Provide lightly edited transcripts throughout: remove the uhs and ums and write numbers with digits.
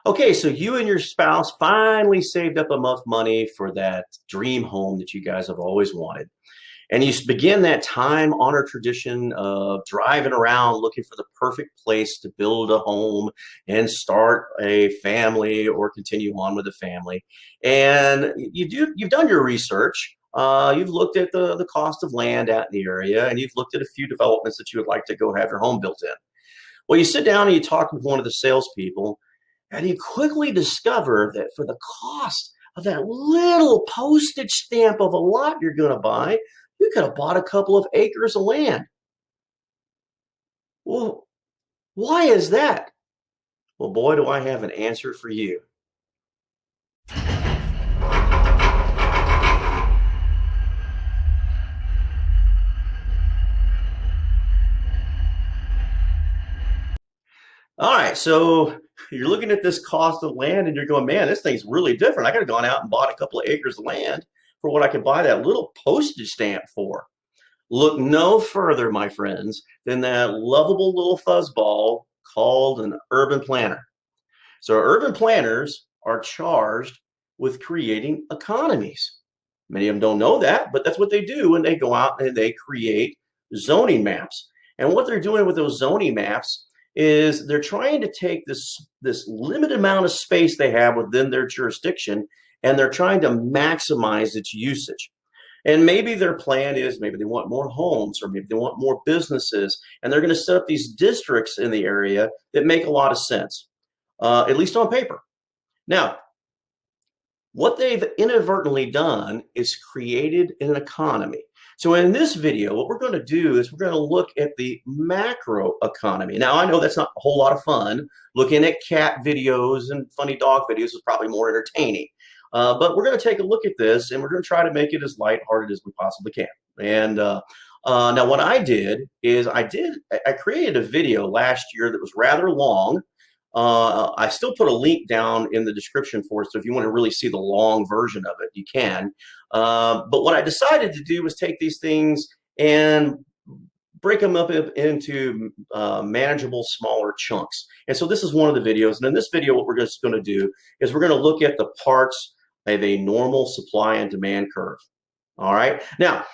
Okay, so you and your spouse finally saved up enough money for that dream home that you guys have always wanted. And you begin that time honored tradition of driving around looking for the perfect place to build a home and start a family or continue on with a family. And you've done your research. You've looked at the cost of land out in the area, and you've looked at a few developments that you would like to go have your home built in. Well, you sit down and you talk with one of the salespeople, and you quickly discover that for the cost of that little postage stamp of a lot you're going to buy, you could have bought a couple of acres of land. Well, why is that? Well, boy, do I have an answer for you. All right, so you're looking at this cost of land and you're going, man, this thing's really different. I could have gone out and bought a couple of acres of land for what I could buy that little postage stamp for. Look no further, my friends, than that lovable little fuzzball called an urban planner. So, urban planners are charged with creating economies. Many of them don't know that, but that's what they do when they go out and they create zoning maps. And what they're doing with those zoning maps is they're trying to take this limited amount of space they have within their jurisdiction, and they're trying to maximize its usage. And maybe their plan is maybe they want more homes or maybe they want more businesses, and they're going to set up these districts in the area that make a lot of sense, at least on paper. Now, what they've inadvertently done is created an economy. So in this video, what we're going to do is we're going to look at the macro economy. Now, I know that's not a whole lot of fun. Looking at cat videos and funny dog videos is probably more entertaining. But we're going to take a look at this and we're going to try to make it as lighthearted as we possibly can. And now what I did is I created a video last year that was rather long. I still put a link down in the description for it, so if you want to really see the long version of it, you can. But what I decided to do was take these things and break them up into manageable, smaller chunks. And so this is one of the videos. And in this video, what we're just going to do is we're going to look at the parts of a normal supply and demand curve. All right. Now,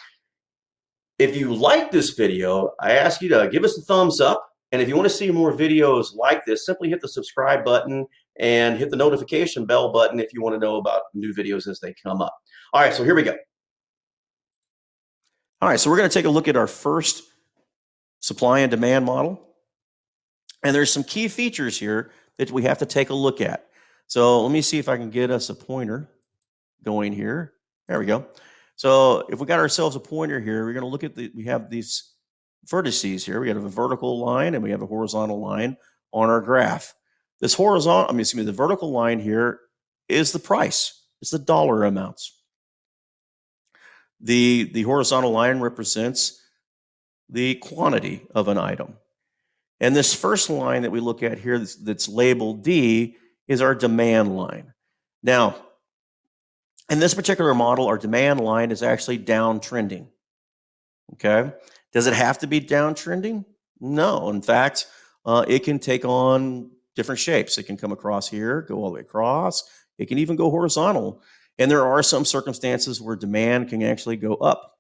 if you like this video, I ask you to give us a thumbs up. And if you want to see more videos like this, simply hit the subscribe button and hit the notification bell button if you want to know about new videos as they come up. All right, so here we go. All right, so we're going to take a look at our first supply and demand model. And there's some key features here that we have to take a look at. So let me see if I can get us a pointer going here. There we go. So if we got ourselves a pointer here, we're going to look at we have these vertices here. We have a vertical line and we have a horizontal line on our graph. This the vertical line here is the price. It's the dollar amounts. The horizontal line represents the quantity of an item. And this first line that we look at here that's labeled D is our demand line. Now, in this particular model, our demand line is actually downtrending. Okay. Does it have to be downtrending? No. In fact, it can take on different shapes. It can come across here, go all the way across. It can even go horizontal. And there are some circumstances where demand can actually go up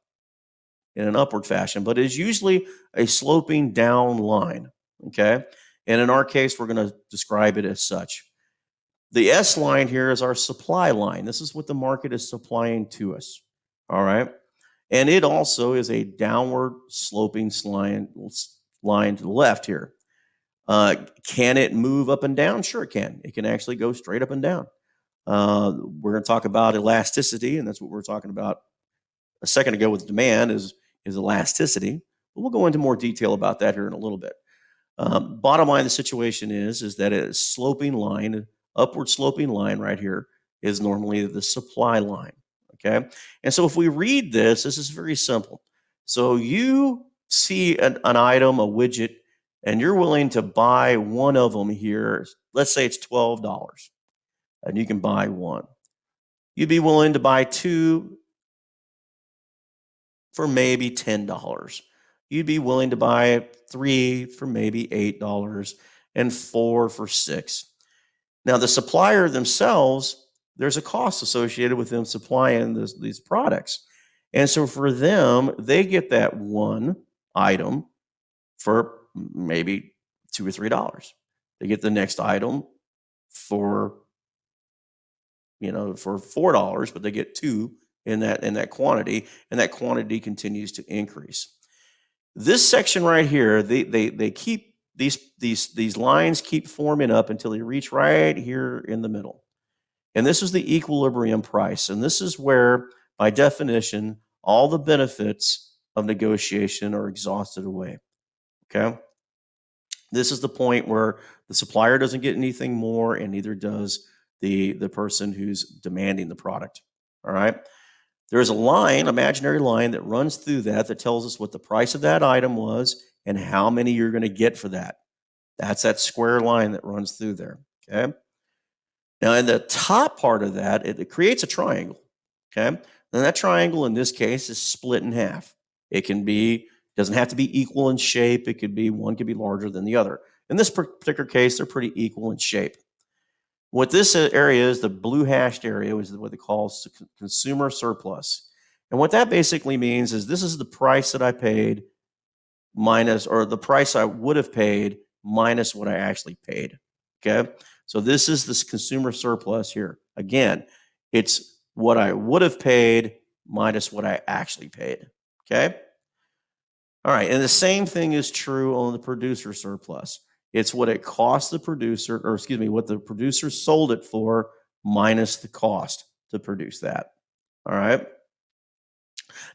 in an upward fashion, but it's usually a sloping down line. Okay. And in our case, we're going to describe it as such. The S line here is our supply line. This is what the market is supplying to us. All right. And it also is a downward sloping line to the left here. Can it move up and down? Sure, it can. It can actually go straight up and down. We're going to talk about elasticity, and that's what we were talking about a second ago with demand is elasticity. But we'll go into more detail about that here in a little bit. Bottom line of the situation is that a sloping line, upward sloping line right here is normally the supply line. Okay. And so if we read this is very simple. So you see an item, a widget, and you're willing to buy one of them here. Let's say it's $12 and you can buy one. You'd be willing to buy two for maybe $10. You'd be willing to buy three for maybe $8 and four for $6. Now, the supplier themselves, there's a cost associated with them supplying these products. And so for them, they get that one item for maybe $2 or $3. They get the next item for, for $4, but they get two in that quantity, and that quantity continues to increase. This section right here, they keep these lines keep forming up until they reach right here in the middle. And this is the equilibrium price. And this is where, by definition, all the benefits of negotiation are exhausted away. Okay? This is the point where the supplier doesn't get anything more, and neither does the person who's demanding the product. All right? There's a line, imaginary line, that runs through that tells us what the price of that item was and how many you're going to get for that. That's that square line that runs through there. Okay? Now, in the top part of that, it creates a triangle. Okay? And that triangle, in this case, is split in half. It doesn't have to be equal in shape. It could be, one could be larger than the other. In this particular case, they're pretty equal in shape. What this area is, the blue hashed area, is what they call consumer surplus. And what that basically means is this is the price that I paid minus, or the price I would have paid minus what I actually paid. Okay? So this is this consumer surplus here. Again, it's what I would have paid minus what I actually paid. Okay? All right, and the same thing is true on the producer surplus. It's what it cost the producer, what the producer sold it for minus the cost to produce that. All right.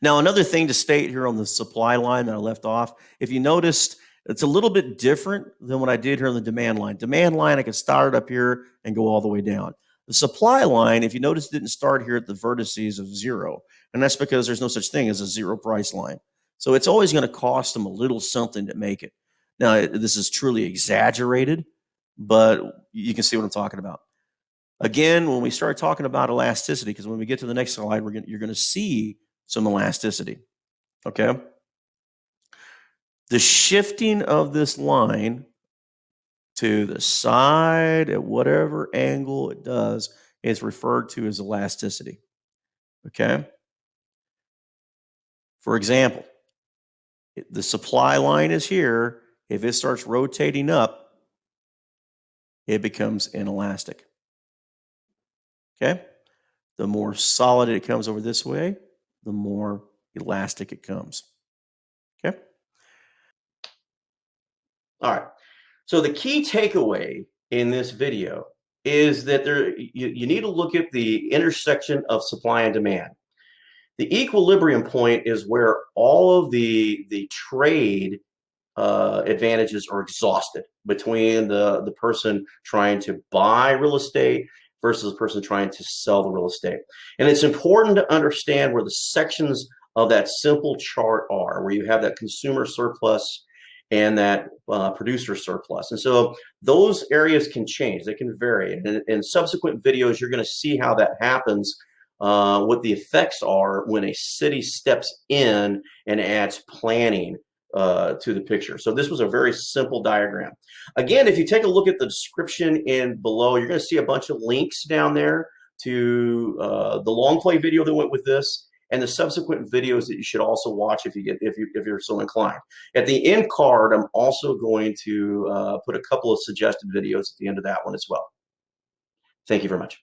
Now, another thing to state here on the supply line that I left off, if you noticed, it's a little bit different than what I did here on the demand line. Demand line, I could start up here and go all the way down. The supply line, if you notice, didn't start here at the vertices of zero. And that's because there's no such thing as a zero price line. So it's always going to cost them a little something to make it. Now, this is truly exaggerated, but you can see what I'm talking about. Again, when we start talking about elasticity, because when we get to the next slide, you're going to see some elasticity. Okay? The shifting of this line to the side at whatever angle it does is referred to as elasticity. Okay? For example, the supply line is here. If it starts rotating up, it becomes inelastic. Okay? The more solid it comes over this way, the more elastic it comes. Okay? All right. So the key takeaway in this video is that you need to look at the intersection of supply and demand. The equilibrium point is where all of the trade advantages are exhausted between the person trying to buy real estate versus the person trying to sell the real estate. And it's important to understand where the sections of that simple chart are, where you have that consumer surplus and that producer surplus. And so those areas can change, they can vary. And in subsequent videos, you're going to see how that happens, what the effects are when a city steps in and adds planning to the picture. So this was a very simple diagram. Again, if you take a look at the description in below, you're going to see a bunch of links down there to the long play video that went with this, and the subsequent videos that you should also watch if you're so inclined. At the end card, I'm also going to put a couple of suggested videos at the end of that one as well. Thank you very much.